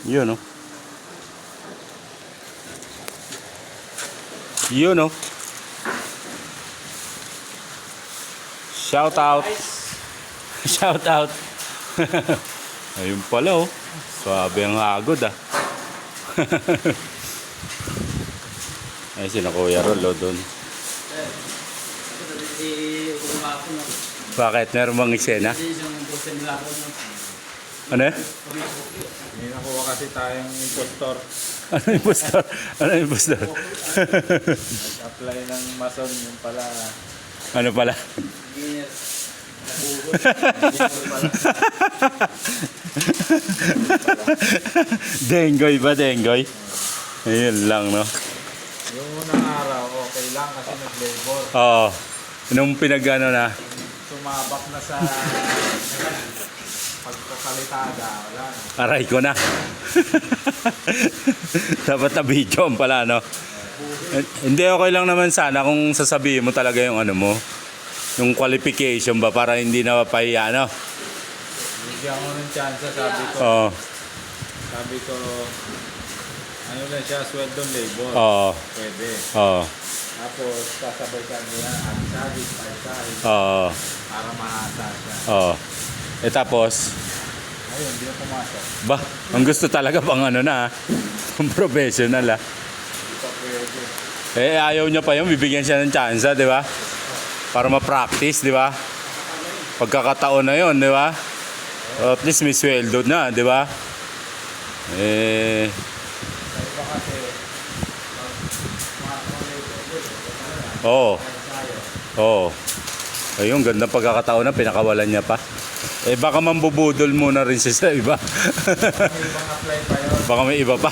Yun, oh. Yun, oh. Shout out. Shout out. Ayun pala, oh. Swabe ang hagod, ah. Ay, sila Kuya Rolo doon. Bakit? Meron bang eksena? Ano eh? Hindi nakuha kasi tayong impostor. Ano impostor? Ano impostor? Nag-apply ng mason yung pala. Ano pala? Dengoy ba? Dengoy? Ayun lang, no? Yung unang araw, okay lang kasi nag-labor. Oo. Nung pinag-ano na? Sumabak na sa pagkakalitada. Wala na. Aray ko na. Dapat na video pala, no? Hindi, okay lang naman sana kung sasabihin mo talaga yung ano mo. Yung qualification ba para hindi na mapahiya, no? Bigyan ko ng chance, sabi ko. Oo. Sabi ko, ano lang siya, sweldong labor. Oo. Pwede. Oo. Tapos, sasabay ka nila, ang sahig, paisahig, Oo. para mahasa siya. Oo. Eh tapos, Ayun, hindi na pumasok. ba, ang gusto talaga pang ano na, pang professional, ah. Hindi pa pwede. Eh, ayaw niya pa yun, bibigyan siya ng chance, di ba? Para ma-practice, di ba? Pagkakataon na yun, di ba? At least may sweldo na, di ba? Eh, Sa iba kasi, oo. Oo. Ayun, gandang pagkakataon na, pinakawalan niya pa. Eh, baka mambubudol muna rin siya sa iba. may ibang apply pa yun. Baka may iba pa.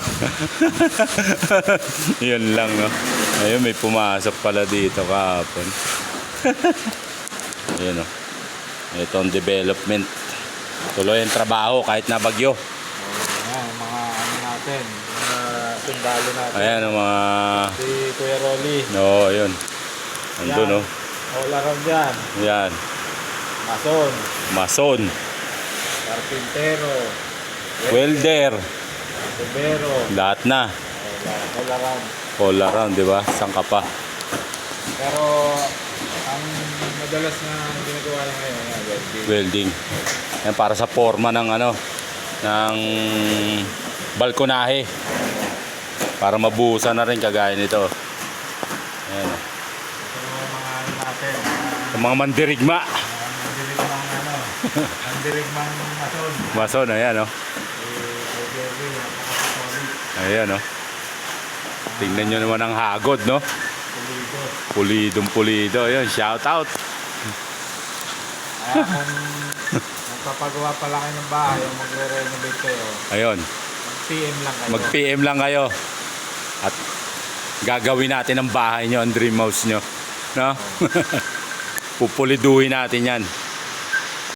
Yun lang, no? Ayun, may pumasok pala dito kahapon. Ayun, no? Ito ang development. Tuloy ang trabaho kahit na bagyo. Ayan, mga ano natin, mga sundalo natin. Ayan, ang mga... Si Kuya Rolly. Oo, ayun. Andun, no? All around yan. Yan. Mason, Mason. Carpintero, Welder. Tubero, Lahat na. all around. All around, di ba? Saan ka pa? Pero, ang madalas na ginagawa niya ngayon, welding. Welding. Yan, para sa forma ng ano, ng balkonahe. Para mabuhusan na rin kagaya nito. Ayan. Ito yung mga ano natin. Yung mga mandirigma. Mandirigmang ano, mandirigmang mason. Mason, ayan, oh. Jerry, napaka-solid. Ayan, oh. Tingnan nyo naman ang hagod, no? Pulido. Pulidong pulido. Ayan, shout out. Kaya kung magpapagawa pa lang kayo ng bahay o magre-renovate kayo, Ayun. mag-PM lang kayo. Mag-PM lang kayo. At gagawin natin ang bahay nyo, ang dream house nyo. No? Pupuliduhin natin yan.